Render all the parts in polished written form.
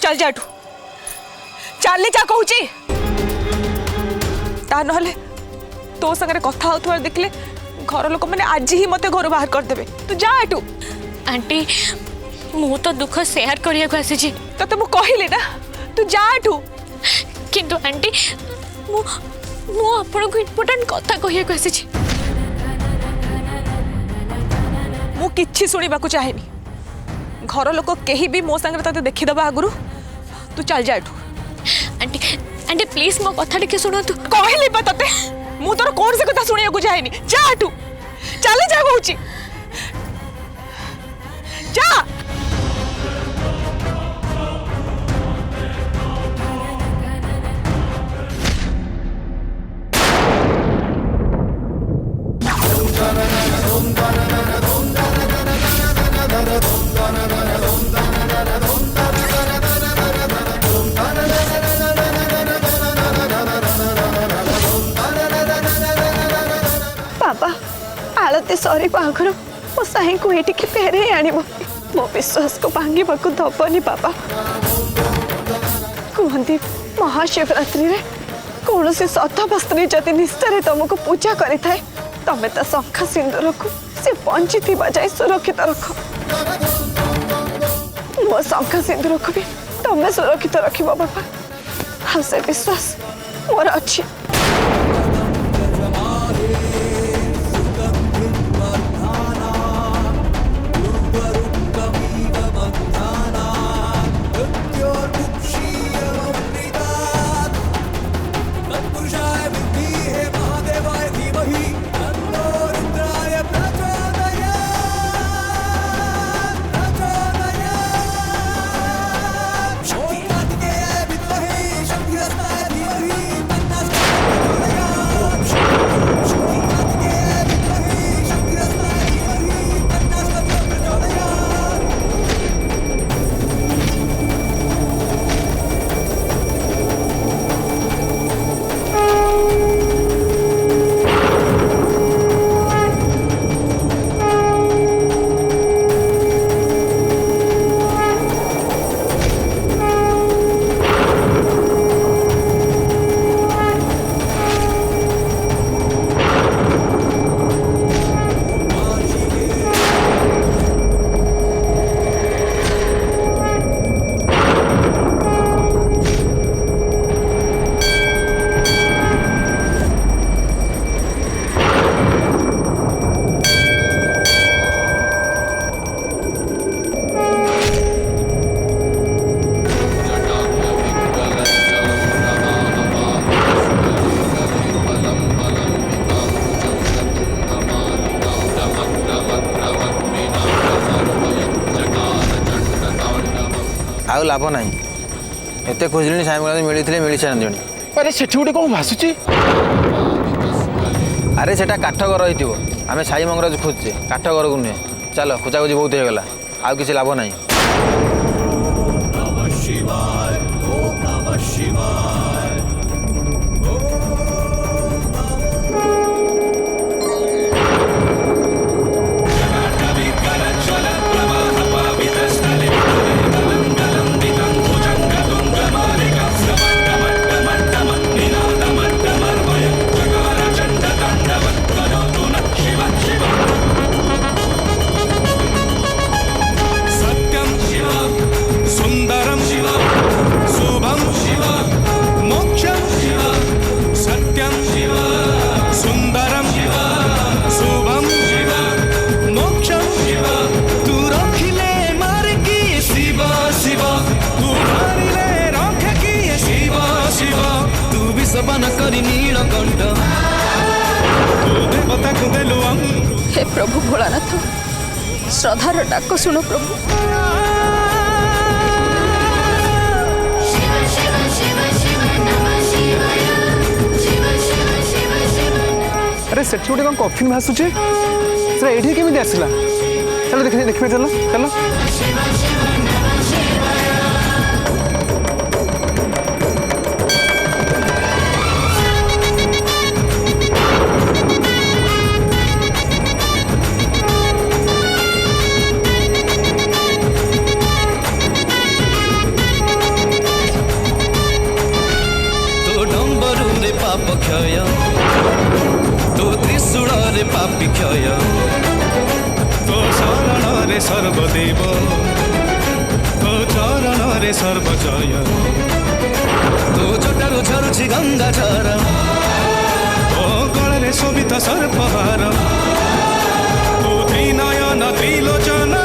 चल जाटू चल जा कहूँ ता नहले तो संगे कथा होथुआ देखले घर लोक मैंने आज ही मते घर बाहर करदेबे। तू जा एटू। आंटी मु तो दुख शेयर करिया को आसी तो मु कहले ना तू जा एटू। किंतु आंटी मु मु आपन को इम्पोर्टेंट कथा कहिया को आसी मु किछि सुनिबा को चाहेनी। घर लोक केही भी मो संगे तते देखि दबा आगुरु तू चल जा एटू। आंटी आंटी प्लीज मो कथा टिके सुनो। तू कहली बा तते मु तोर कोन से कथा सुनिया को चाहेनी। जा एटू चल जा कहूची जा। बाबा आलती सरी आगर मो साई को ये फेरे आण मो विश्वास को भांगी दबनी बाबा। कहती महाशिवरात्रि रे कौन सी सधवा स्त्री जदि निष्ठारे तुमको पूजा करें तमें तो शंखा सिंदूर को से बंची जाए सुरक्षित रख। मो शंखा सिंदूर को भी तमें सुरक्षित रख बाबा। हाँ से विश्वास मोर अच्छी। आउ लाभ ना एत खोजली साई मिलते मिल सारे। अरे से गोटे कौन भाषुची? अरे सेटा काठ घर हो आम साई मंगराज खोजुचे काठ घर को नुहे। चलो खोजाखोजी बहुत होगला आउ किसी लाभ ना। हे प्रभु भोलानाथ श्रद्धार डाक शुणु प्रभु। अरे से गोटे कौन कफिन भाषुचे ये केमी आसला? चलो देखिए चलो चलो। ଜୟ ତୋ ଶରଣରେ ସର୍ବଦେବ ତୋ ଚରଣରେ ସର୍ବଜୟ ତୋ ଜଟାରୁ ଝରୁଛି ଗଙ୍ଗା ଝର ତୋ ଗଳାରେ ଶୋଭିତ ସର୍ପହାର ତୋ ତ୍ରିନୟନ ତ୍ରିଲୋଚନୟ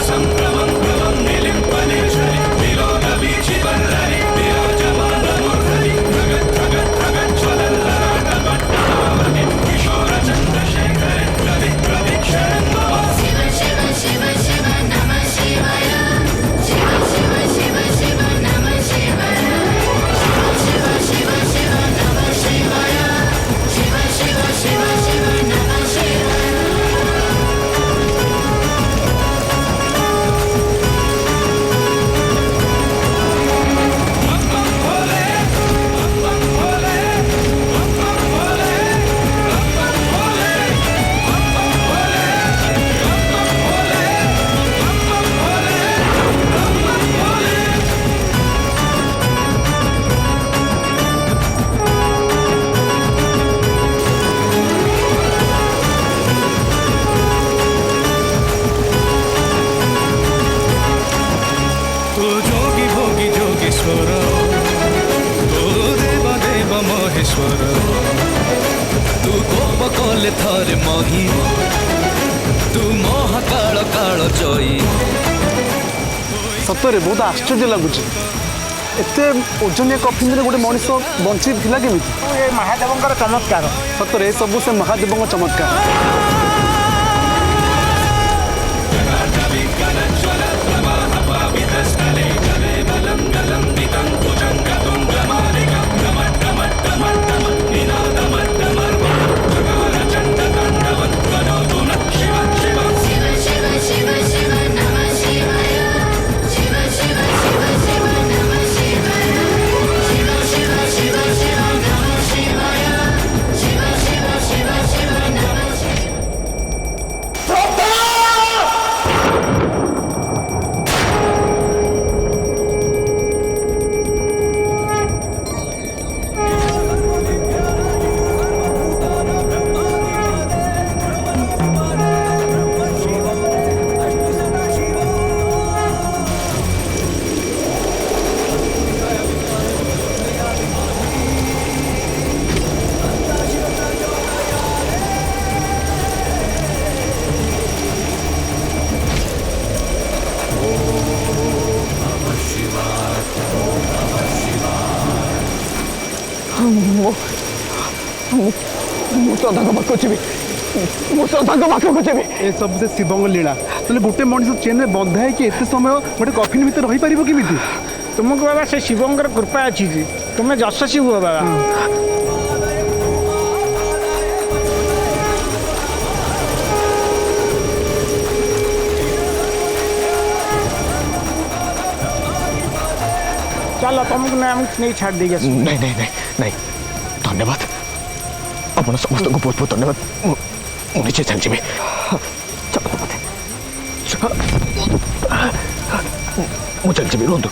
సంక్రమం క్రమం నిలింపనిర్షరి విలోల వీచి వల్లరి విరాజమాన మూర్ధని జగత్ జగత్ జగత్ జ్వలల్లరాట భట్టావని కిశోర చంద్రశేఖర రవి ప్రదీక్షణం మమ శివ శివ శివ శివ నమ శివాయ శివ శివ శివ శివ నమ శివాయ శివ శివ శివ నమ శివాయ శివ శివ శివ శివ నమ శివాయ जोगीश्वर तू देव देव महेश्वर तू कोप कले थरे मही तू महाकाल काल जयी सतरे बहुत आश्चर्य लगुच एत ओजनिया कफिन गोटे मनीष बंची था केमी ये महादेव चमत्कार सतरे सब से महादेव चमत्कार ए सब से शिवंग लीला तो गोटे मनीष चेन में बंधा है कि एत समय गोटे कफिन भीतर रही पार कि तुमको बाबा से शिवंकर कृपा अच्छी तुम्हें यशस्वी हुआ बाबा चलो तुमको नहीं छाड़ देगा नहीं नहीं नहीं नहीं धन्यवाद अपन समस्त को बहुत बहुत धन्यवाद नीचे चल जी चलो मुझे चल जी रोंदु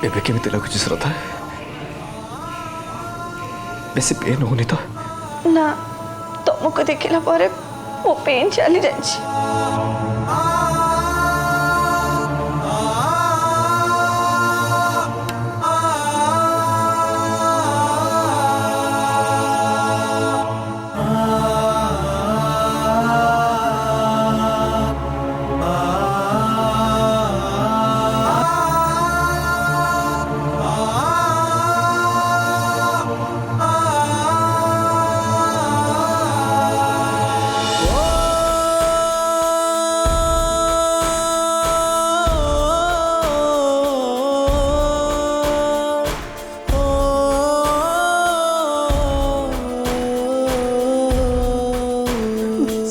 एबे केमिति लगुच श्रद्धा बेसी पेन होनी तो ना तुमको देखला पर मो पेन चली जाए।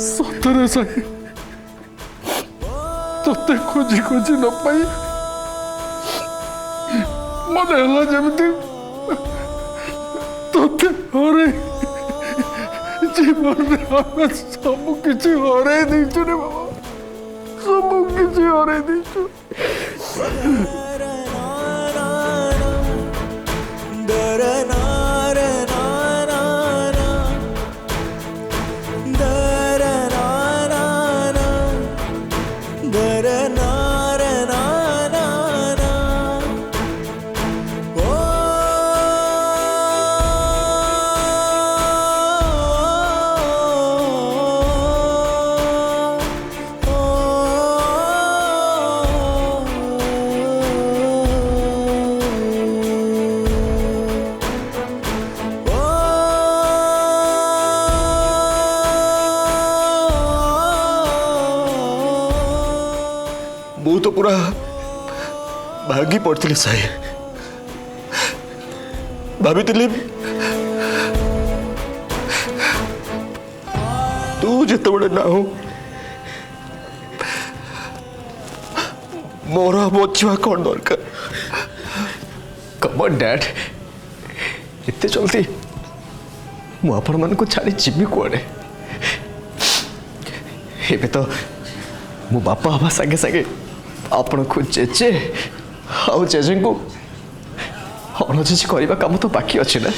सतरे साई तोते खोजी खोजी न पाई मन है जमती तोते हरे जीवन में आमे सब किसी हरे दीचु रे बाबा सब किसी हरे दीचु। मु तो पूरा भागी पड़ी साई भाभी तू जिते बड़े ना हो मोर बचा कौन दरकार कम ऑन डैड इतने जल्दी मुझे मान को छाड़ी जीवी कौड़े एबे तो मो बापा हवा सागे सागे आपण को जेजे आउ जेजे को अणजेजे करवा काम तो बाकी अच्छे ना।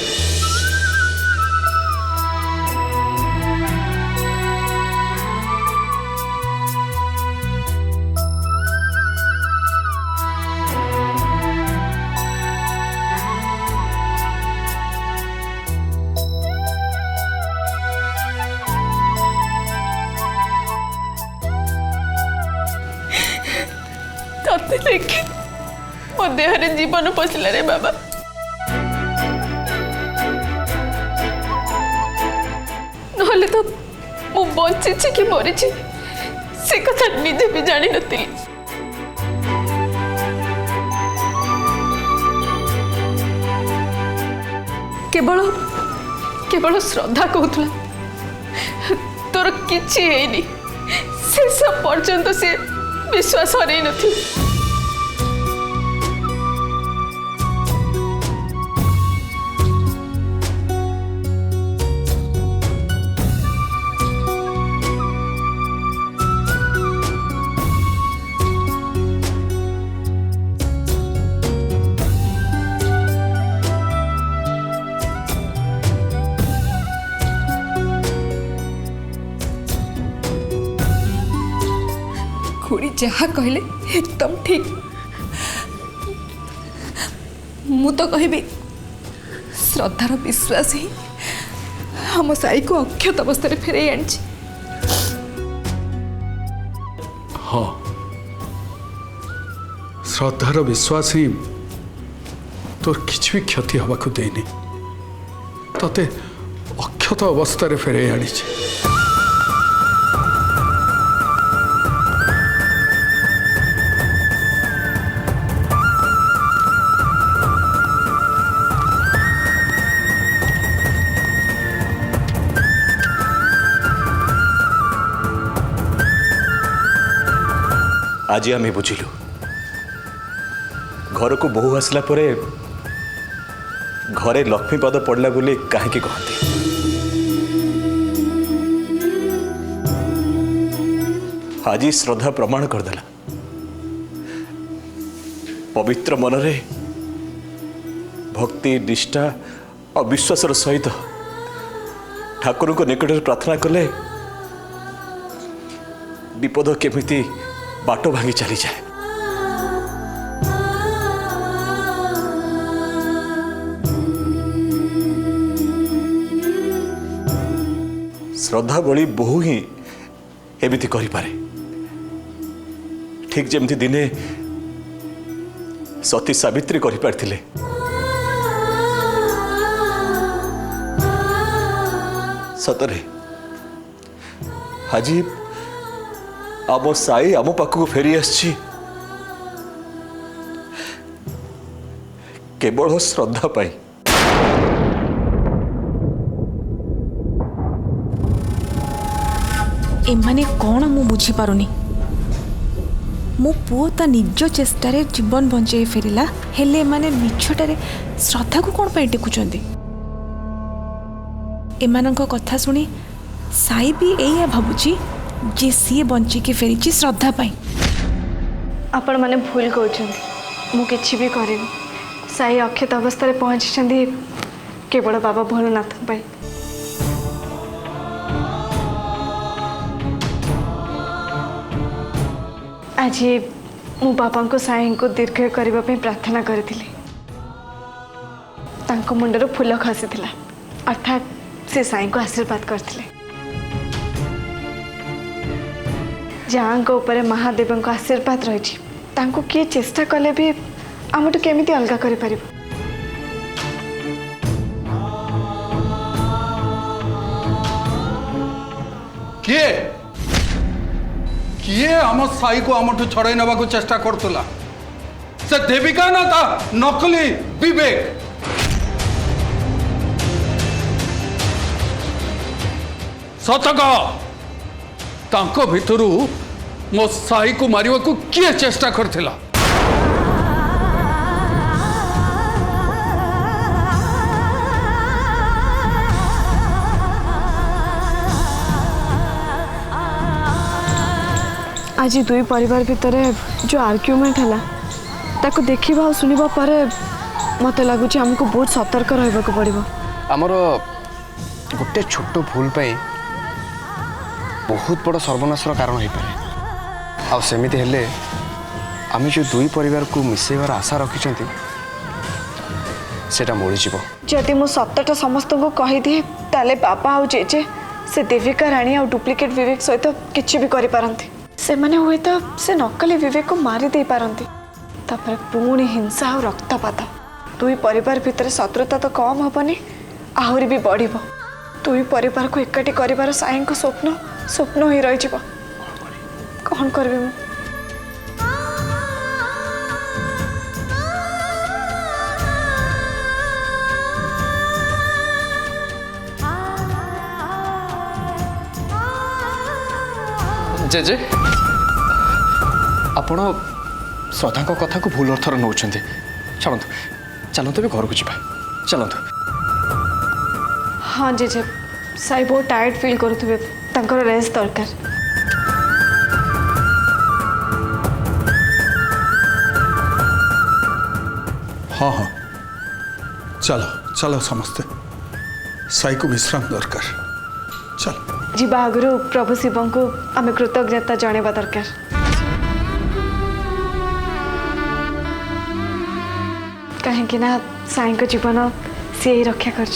तते देखे मो देहरे जीवन पशिला रे बाबा। नहले तो मु बंची कि मरी से कथा निजे भी जानी नथी। केवल केवल श्रद्धा कहूला तोर किछि हेनी शेष पर्यंत से विश्वास हरई नथी। खुड़ी जहा कहले एकदम ठीक। मु तो कहबी श्रद्धार विश्वास ही हम साई को अक्षत अवस्था फेरे आनी। हाँ श्रद्धार विश्वास ही तोर किछ भी क्षति हवा को देनी तते अक्षत अवस्था फेरे आनी। आज आम बुझिलु घर को बहु आसला परे घरे लक्ष्मीपद पड़ला बोली कहीं कहते आज श्रद्धा प्रमाण करदेला पवित्र मनरे भक्ति निष्ठा और विश्वासर सहित ठाकुर को निकट में प्रार्थना कले विपद केमिति बाट भांगी चली जाए। श्रद्धा बड़ी बहु ही एमिति करि पारे। ठीक जमती दिने सती सावित्री करि पारथिले। सतरे आज आम साई आम पाखक फेरी आसी केवल श्रद्धा पाई। एमाने कौन मु बुझी पारुनी। मो पुओ ता निज चेष्टार जीवन बंचाई फेरला हेले एमाने मिछटारे श्रद्धा को कौन पाई टेकुचंदी। एमानंक कथा सुनी साई भी एया भाबुची जे सी बंचिके फेरी श्रद्धा पाई। आपण माने भूल कहउछंती मु किछि भी करेनी। साई अक्षत अवस्था रे पहुंची केवल बाबा भोलेनाथ पाई। आज मु बाबा को साई को दीर्घ करबा पे प्रार्थना करथिली। तांको मुंडर फूल खसीथिला अर्थात से साई को आशीर्वाद करथिले। जहाँ ऊपर महादेव को आशीर्वाद रही तांको किए चेष्टा कले भी आमठू केमिति अलगा करि परिबो। किए किए आम साई को आमठू छड़ाई नवा को चेष्टा करतुला से देविका ना था नकली विवेक। सतक तांको भितरू मो साई को मारिवा को किए चेष्टा करथिला। आज दुई परिवार भितर जो आर्ग्युमेंट है ताको देखिबा और सुनिबा परे मते लागुची हमको बहुत सतर्क रहबा को पड़िबो। आमर गोटे छोट भूल पे बहुत बड़ सर्वनाशर कारण हो पारे। आ सेमिति हेले आम जो दुई परिवार को मिसेबार आशा रखिंट सेटा मोड़ी जीव। जदि मु सत्यटा समस्त को कही दिए ताले बाबा और जेजे से देविका रानी और डुप्लिकेट विवेक सहित किछि भी करि पारंती। से माने हुए तो से नकली विवेक को मारी दे पारंती। तापर पुणी हिंसा और रक्तपात दुई परिवार भितर शत्रुता तो कम हेनी आहरी भी बढ़िबो। दुई परिवार को एकाठी करिवार साईं को स्वप्न स्वप्न ही रही जीव। कौन करबी मु। जेजे आपण श्रद्धा कथा को भूल अर्थर नौ चलतु चलतु भी घर को जा चलतु। हाँ जेजे साई बहुत टायर्ड फील करुवे तांकर रेस्ट दरकार। हाँ हाँ चलो चलो समस्ते साई को विश्राम दरकार। चल जीवा आगु प्रभु शिव को आम कृतज्ञता जणेबा दरकार। कहीं ना साई को जीवन सी रक्षा कर।